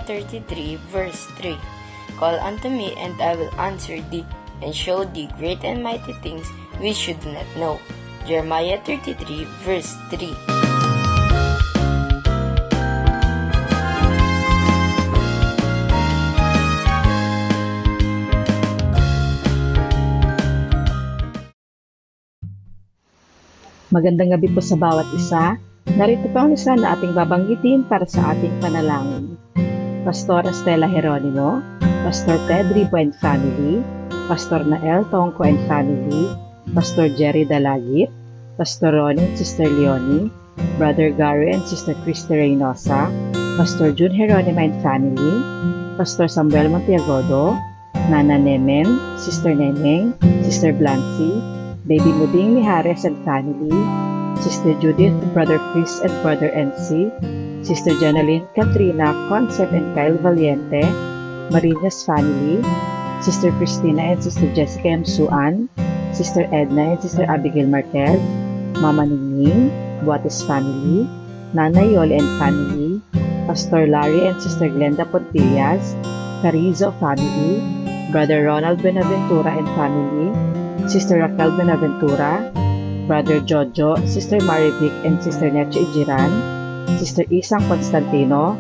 33 verse 3. Call unto me, and I will answer thee, and show thee great and mighty things which you do not know. Jeremiah 33 verse 3. Magandang gabi po sa bawat isa. Narito po ang isa na ating babanggitin para sa ating panalangin. Pastor Estela Jeronimo, Pastor Pedribo and Family, Pastor Nael Tongco and Family, Pastor Jerry Dalagit, Pastor Ronnie and Sister Leonie, Brother Gary and Sister Christy Reynosa, Pastor June Jeronimo and Family, Pastor Samuel Montiagodo, Nana Nemen, Sister Neneng, Sister Blancy, Baby Muding Mijares and Family, Sister Judith, Brother Chris and Brother NC, Sister Janeline, Katrina, Concept and Kyle Valiente, Marinas Family, Sister Christina and Sister Jessica M. Suan, Sister Edna and Sister Abigail Marquez, Mama Ningning, Buates Family, Nana Yoli and Family, Pastor Larry and Sister Glenda Pontillas, Carizo Family, Brother Ronald Benaventura and Family, Sister Raquel Benaventura, Brother Jojo, Sister Marivic and Sister Necho Ijiran, Sister Isang Constantino,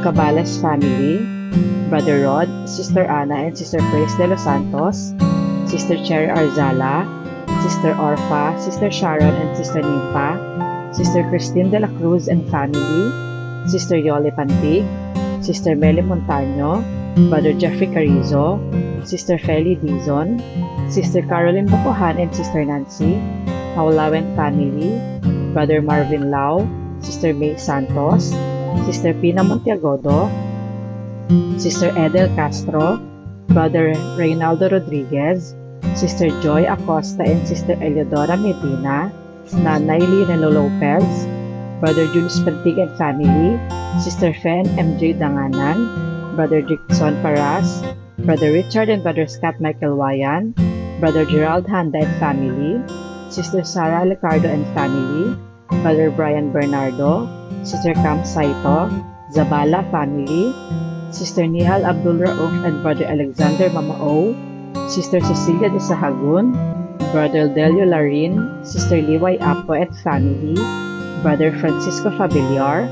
Cabalas Family, Brother Rod, Sister Ana and Sister Grace de los Santos, Sister Cherry Arzala, Sister Orfa, Sister Sharon and Sister Nympha, Sister Christine de la Cruz and Family, Sister Yoli Pantig, Sister Meli Montaño, Brother Jeffrey Carrizo, Sister Feli Dizon, Sister Caroline Bacohan and Sister Nancy, Maulawen Family, Brother Marvin Lau, Sister May Santos, Sister Pina Montiagodo, Sister Edel Castro, Brother Reynaldo Rodriguez, Sister Joy Acosta and Sister Eliodora Medina, Nanay Lina Lopez, Brother Julius Pantig and Family, Sister Fen MJ Danganan, Brother Dixon Paras, Brother Richard and Brother Scott Michael Wayan, Brother Gerald Handa and Family, Sister Sarah Licardo and Family, Brother Brian Bernardo, Sister Cam Saito, Zabala Family, Sister Nihal Abdul Rauf and Brother Alexander Mamao, Sister Cecilia de Sahagun, Brother Delio Larin, Sister Liway Apo and Family, Brother Francisco Fabiliar,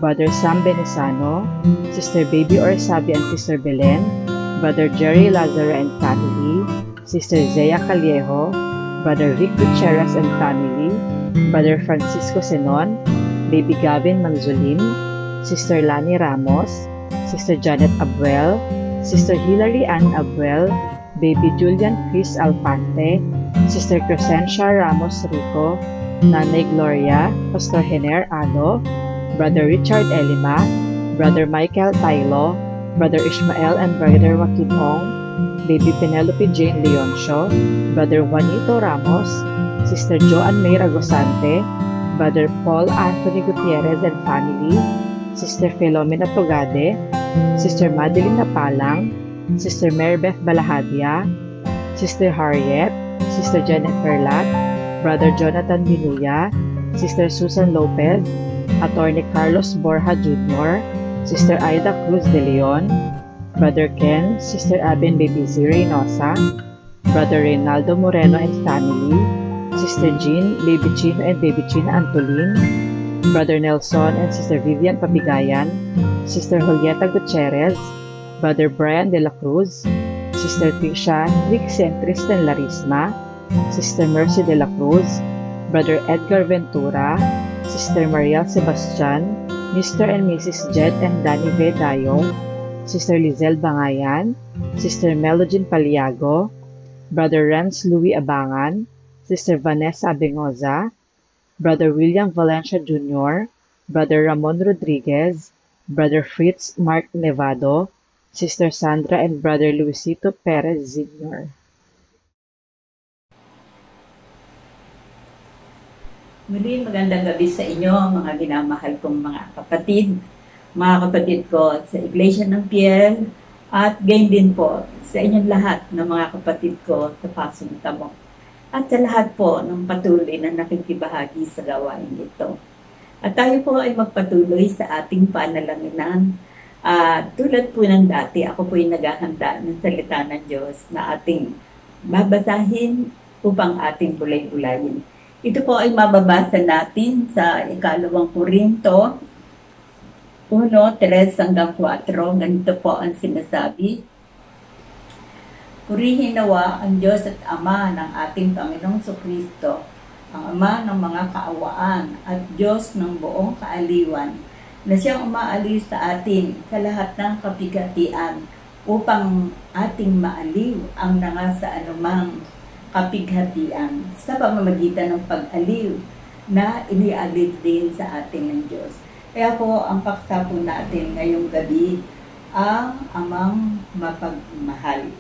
Brother Sam Benesano, Sister Baby Orsabi and Sister Belen, Brother Jerry Lazaro and Family, Sister Zea Callejo, Brother Rick Gutierrez and Family, Brother Francisco Senon, Baby Gavin Manzulim, Sister Lani Ramos, Sister Janet Abuel, Sister Hilary Ann Abuel, Baby Julian Chris Alpante, Sister Crescencia Ramos Rico, Nanay Gloria, Pastor Hener Ano, Brother Richard Elima, Brother Michael Tailo, Brother Ishmael and Brother Joaquin Ong, Baby Penelope Jane Leoncio, Brother Juanito Ramos, Sister Joanne May Ragosante, Brother Paul Anthony Gutierrez and Family, Sister Filomena Togade, Sister Madeline Napalang, Sister Marybeth Balahadia, Sister Harriet, Sister Janet Perlat, Brother Jonathan Binuya, Sister Susan Lopez, Attorney Carlos Borja Jr., Sister Aida Cruz de Leon, Brother Ken, Sister Aben Baby Z. Reynosa, Brother Reynaldo Moreno and Family, Sister Jean, Baby Chino and Baby China Antolin, Brother Nelson and Sister Vivian Pabigayan, Sister Julieta Gutierrez, Brother Brian de la Cruz, Sister Tisha, Trixie and Tristan Larisma, Sister Mercy de la Cruz, Brother Edgar Ventura, Sister Mariel Sebastian, Mr. and Mrs. Jed and Danny V. Dayong, Sister Lizelle Bangayan, Sister Melogene Paliago, Brother Renz Louis Abangan, Sister Vanessa Abengoza, Brother William Valencia Jr., Brother Ramon Rodriguez, Brother Fritz Mark Nevado, Sister Sandra and Brother Luisito Perez Sr. Muli, magandang gabi sa inyo, mga ginamahal kong mga kapatid ko sa Iglesia ng Piel, at gayon din po sa inyong lahat ng mga kapatid ko sa Pasong Tamo. At sa lahat po ng patuloy na nakikibahagi sa gawain ito. At tayo po ay magpatuloy sa ating panalanginan Tulad po ng dati, ako po yung naghahanda ng salita ng Diyos na ating babasahin upang ating bulay-bulayin. Ito po ay mababasa natin sa ikalawang Korinto 1:3-4. Ganito po ang sinasabi. Purihin nawa ang Diyos at Ama ng ating Panginoong Kristo, ang Ama ng mga kaawaan at Diyos ng buong kaaliwan, na siyang umaaliw sa atin sa lahat ng kapighatian upang ating maaliw ang nangasa anumang kapighatian sa pamamagitan ng pag-aliw na inialib din sa atin ng Diyos. Kaya po ang paksa po natin ngayong gabi ang Amang Mapagmahal.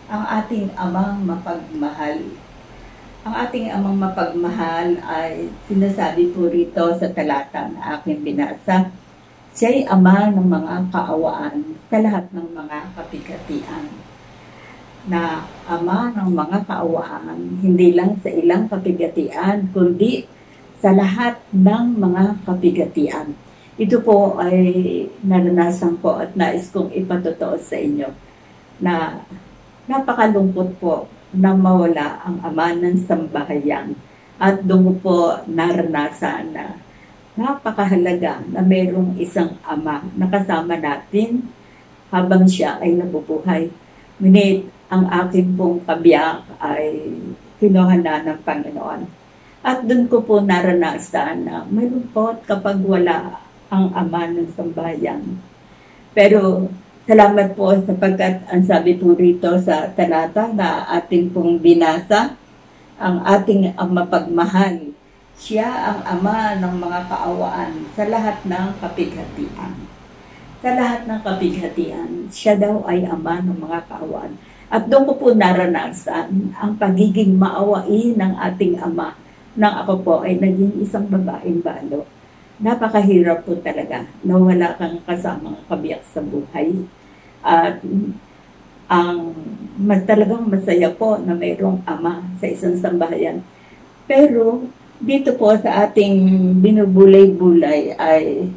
Ang ating Amang Mapagmahal. Ang ating Amang Mapagmahal ay sinasabi po rito sa talata na aking binasa. Siya'y Ama ng mga kaawaan sa lahat ng mga kapighatian. Na Ama ng mga kaawaan, hindi lang sa ilang kapighatian, kundi sa lahat ng mga kapighatian. Ito po ay naranasan ko at nais kong ipatotoo sa inyo na napakalungkot po nang mawala ang ama ng sambahayan. At doon po naranasan na napakahalaga na mayroong isang ama na kasama natin habang siya ay nabubuhay. Ngunit ang akin pong kabiyak ay kinuha na ng Panginoon. At doon ko po naranasan na malungkot kapag wala ang ama ng sambahayan. Pero salamat po sapagkat ang sabi po rito sa talata na ating pong binasa, ang ating mapagmahal. Siya ang Ama ng mga kaawaan sa lahat ng kapighatian. Sa lahat ng kapighatian, siya daw ay Ama ng mga kaawaan. At doon ko po naranasan ang pagiging maawain ng ating Ama nang ako po ay naging isang babaeng balo. Napakahirap po talaga na wala kang kasamang kabiyak sa buhay. At talagang masaya po na mayroong ama sa isang sambahayan. Pero dito po sa ating binubulay-bulay ay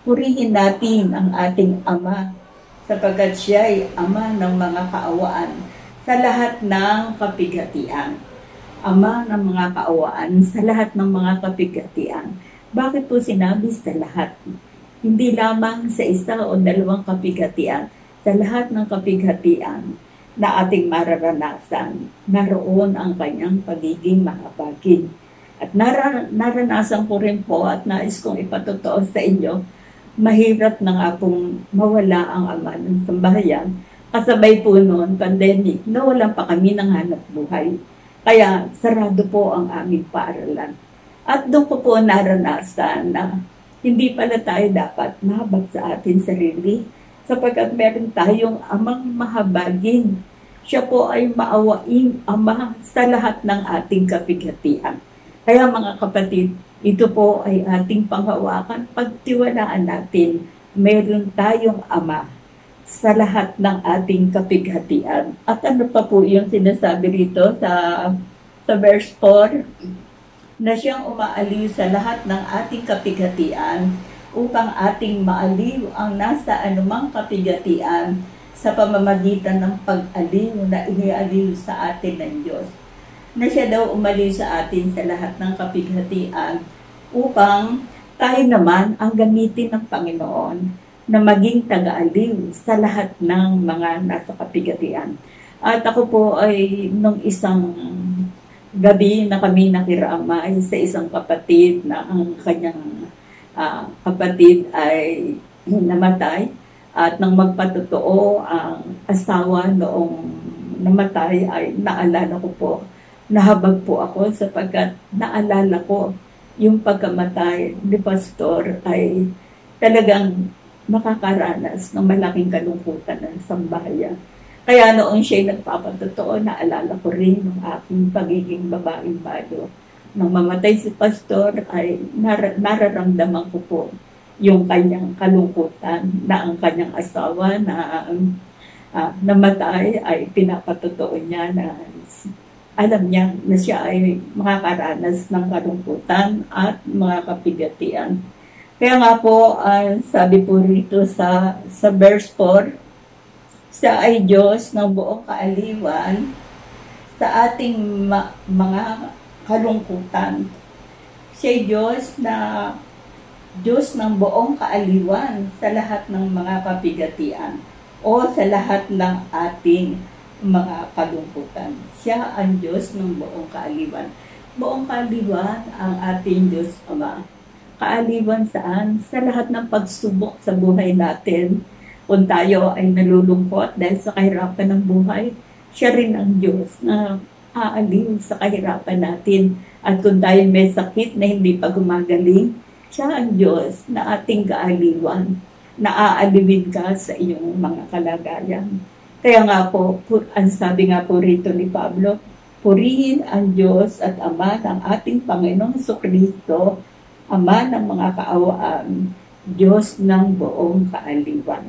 purihin natin ang ating Ama sapagkat siya ay Ama ng mga kaawaan sa lahat ng kapighatian. Ama ng mga kaawaan sa lahat ng mga kapighatian. Bakit po sinabi sa lahat? Hindi lamang sa isa o dalawang kapighatian, sa lahat ng kapighatian na ating mararanasan, naroon ang kanyang pagiging mahabagin. At naranasan ko rin po at nais kong ipatotoo sa inyo, mahirap na nga pong mawala ang ama ng sambahayan. Kasabay po noon, pandemic, nawalan pa kami ng hanap buhay. Kaya sarado po ang aming paaralan. At doon ko po naranasan na hindi pala tayo dapat mahabag sa ating sarili sapagkat meron tayong amang mahabagin. Siya po ay maawaing ama sa lahat ng ating kapighatian. Kaya mga kapatid, ito po ay ating panghawakan. Pagtiwalaan natin, meron tayong ama sa lahat ng ating kapighatian. At ano pa po yung sinasabi rito sa verse 4? Na siyang umaaliw sa lahat ng ating kapighatian upang ating maaliw ang nasa anumang kapighatian sa pamamagitan ng pag-aliw na inialiw sa atin ng Diyos. Na siya daw umaliw sa atin sa lahat ng kapighatian upang tayo naman ang gamitin ng Panginoon na maging taga-aliw sa lahat ng mga nasa kapighatian. At ako po ay nung isang gabi na kami nakiramay sa isang kapatid na ang kanyang kapatid ay namatay at nang magpatotoo ang asawa noong namatay ay naalala ko po, nahabag po ako sapagkat naalala ko yung pagkamatay ni Pastor ay talagang makakaranas ng malaking kalungkutan ng sambahayan. Kaya noon siya'y nagpapatotoo, naalala ko rin ng aking pagiging babaeng balo. Nang mamatay si Pastor, ay nararamdaman ko po yung kanyang kalungkutan na ang kanyang asawa na namatay ay pinapatotoo niya na alam niya na siya ay makakaranas ng kalungkutan at mga kapigatian. Kaya nga po, sabi po rito sa verse 4, siya ay Diyos ng buong kaaliwan sa ating mga kalungkutan. Siya ay Diyos ng buong kaaliwan sa lahat ng mga kapigatian o sa lahat ng ating mga kalungkutan. Siya ang Diyos ng buong kaaliwan. Buong kaaliwan ang ating Diyos Ama. Kaaliwan saan? Sa lahat ng pagsubok sa buhay natin. Kung tayo ay nalulungkot dahil sa kahirapan ng buhay, siya rin ang Diyos na aaliw sa kahirapan natin. At kung tayo may sakit na hindi pa gumagaling, siya ang Diyos na ating kaaliwan, na aaliwin ka sa iyong mga kalagayan. Kaya nga po, ang sabi nga po rito ni Pablo, purihin ang Diyos at Ama ng ating Panginoong Jesucristo, Ama ng mga kaawaan, Diyos ng buong kaaliwan.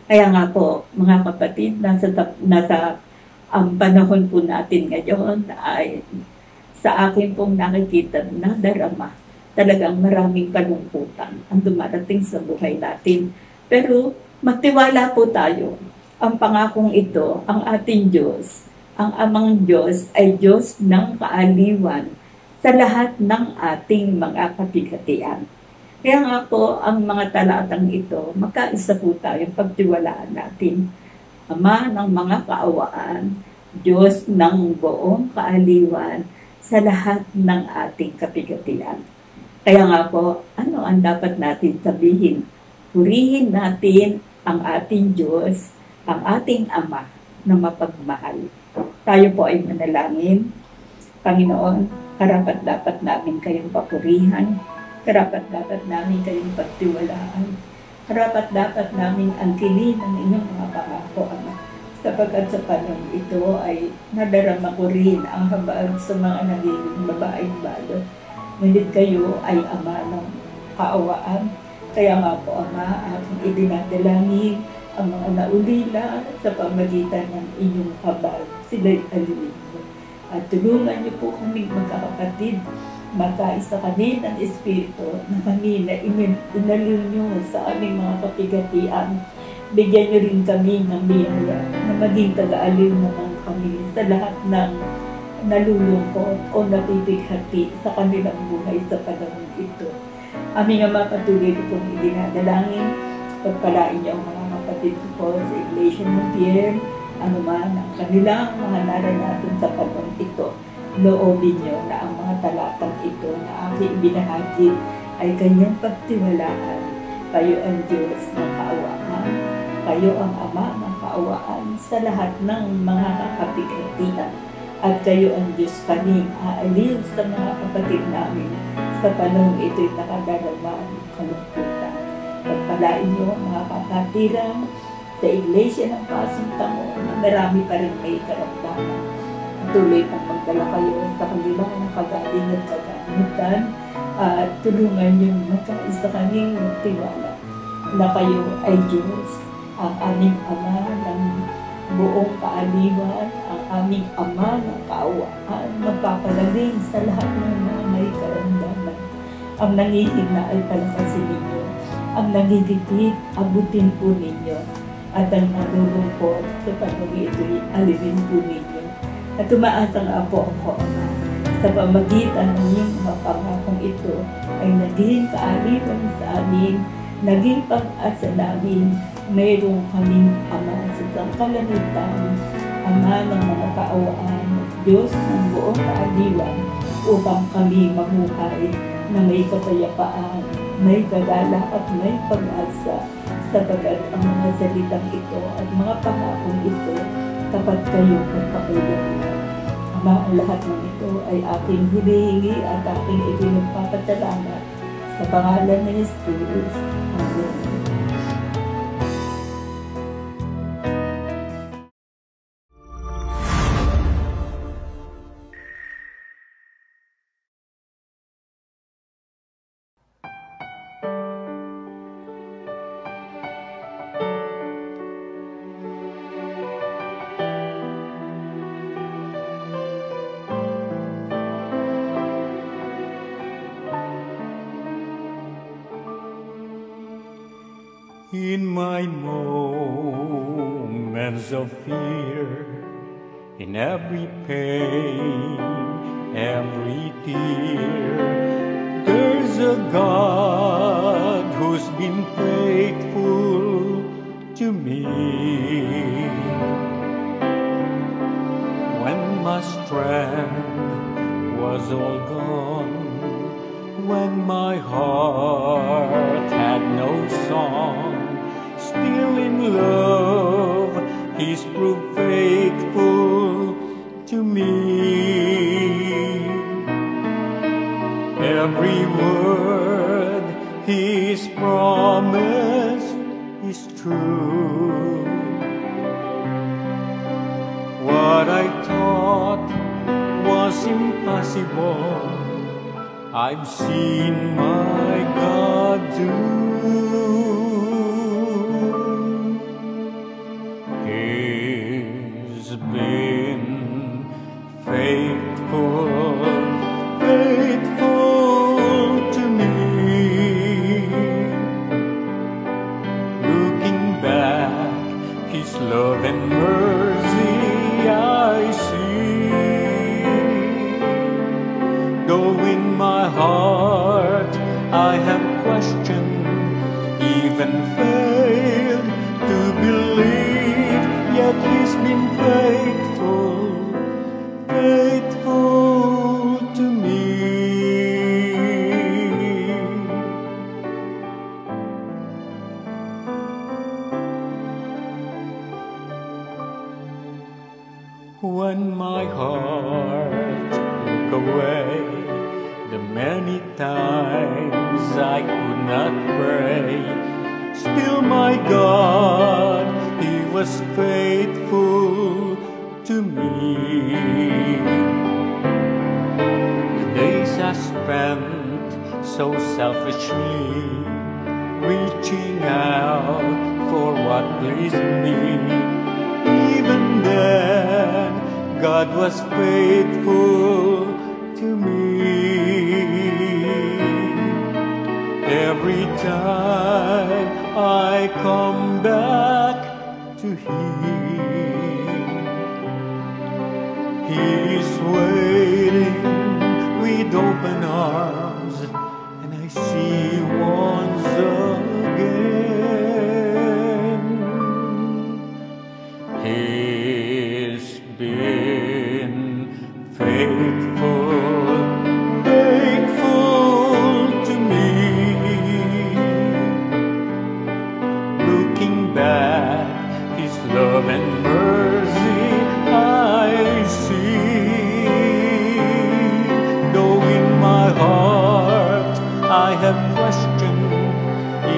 Kaya nga po, mga kapatid, nasa ang panahon po natin ngayon ay sa akin pong nakikita na darama, talagang maraming kalungkutan ang dumarating sa buhay natin. Pero magtiwala po tayo. Ang pangakong ito, ang ating Diyos, ang amang Diyos ay Diyos ng kaaliwan sa lahat ng ating mga kapigatian. Kaya nga po, ang mga talatang ito, magkaisa po tayong pagtiwalaan natin. Ama ng mga kaawaan, Diyos ng buong kaaliwan sa lahat ng ating kapigatian. Kaya nga po, ano ang dapat natin sabihin? Purihin natin ang ating Diyos, ang ating Ama na mapagmahal. Tayo po ay manalangin. Panginoon, karapat-dapat namin kayong papurihan. Karapat-dapat namin kayong pagtiwalaan. Karapat-dapat namin angkinin ang inyong mga pangako, Ama. Sapagkat sa panahon ito ay nadarama ko rin ang habag sa mga naging babaeng balot. Ngunit kayo ay Ama ng kaawaan. Kaya nga po, Ama, aking idinadalangin ang mga naulila sa pamagitan ng inyong habag. Sila'y aliwin mo. At tulungan niyo po kami magkakapatid, magkaisa kami ng Espiritu na kami na inaliw niyo sa aming mga kapigatian. Bigyan niyo rin kami ng biyaya na maging taga-aliw naman kami sa lahat ng nalulungkot o napipighati sa kanilang buhay sa panahon ito. Aming Ama, patuloy ko pong idinadalangin. Pagpalain niyo ang mga kapatid ko po sa Iglesia ng Pierre, anuman ang kanilang mga naranasan sa panahon ito. Loobin niyo na ang mga talatang ito na aking ibinahagi ay kanyang pagtiwalaan. Kayo ang Diyos ng kaawaan. Kayo ang Ama ng kaawaan sa lahat ng mga kapigatian. At kayo ang Diyos kaming aaliw sa mga kapatid namin sa panahon ito'y nakadarama ng kalungkutan. Pagpalain niyo mga kapatiran sa Iglesia ng Pasong Tamo na marami pa rin may karamdaman. Tuloy pang magdala kayo sa kanilang kagaling at kagamutan at tulungan niyo magkaisa kaming magtiwala na kayo ay Diyos, ang aming Ama ng buong kaaliwan, ang aming Ama ng kaawaan, magpapalalim sa lahat ng mga may karamdaman. Ang nangihina ay palakasin ninyo, ang nangigipit, abutin po ninyo, at ang nalulungkot sa panahon ito'y aliwin po ninyo. At tumaasa nga po ako, Ama, sa pamagitan ng iyong mga pangakong ito ay naging kaaliwan sa amin, naging pag-asa namin, mayroong kaming Ama sa kalangitan, Ama ng mga kaawaan, Diyos ng buong kaaliwan, upang kami mamuhay na may kapayapaan, may kagala at may pag-asa, sapagkat ang mga salitang ito at mga pangakong ito, tapat kayo magpakailanman. Ama, ang lahat ng ito ay aking hinihingi at aking ipinagpapasalamat sa pangalan ni Jesus. Amen. my moments of fear, in every pain, every tear. There's a God who's been faithful to me. When my strength was all gone, when my heart had no song, still in love He's proved faithful to me. Every word He's promised is true. What I thought was impossible, I've seen my God do. He's been faithful, faithful to me. Looking back, His love and mercy I see. Though in my heart I have questioned, even failed to believe, yet He's been faithful, faithful to me. When my heart looked away, the many times I could not pray, still my God, He was faithful to me. The days I spent so selfishly, reaching out for what pleased me, even then God was faithful to me. Every time I come back to Him, He's waiting with open arms, and I see once again. He's been faithful, faithful to me. Looking back, His love and mercy I see. Though in my heart I have questioned,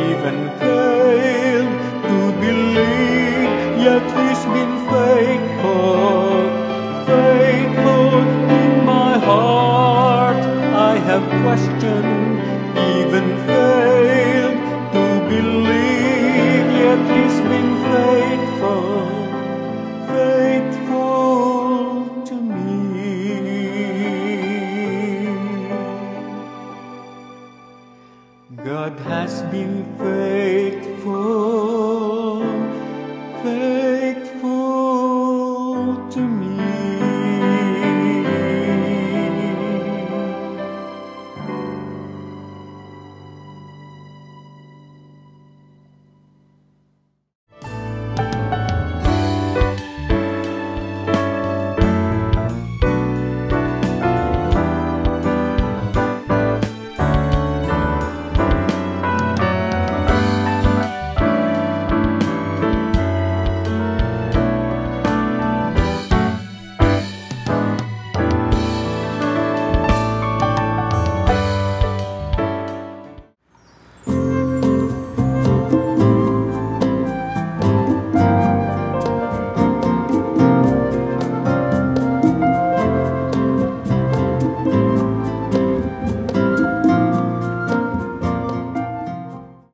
even failed to believe, yet He's been faithful, faithful. In my heart I have questioned, even failed to believe, yet He's been faithful, faithful to me. God has been faithful, faithful to me.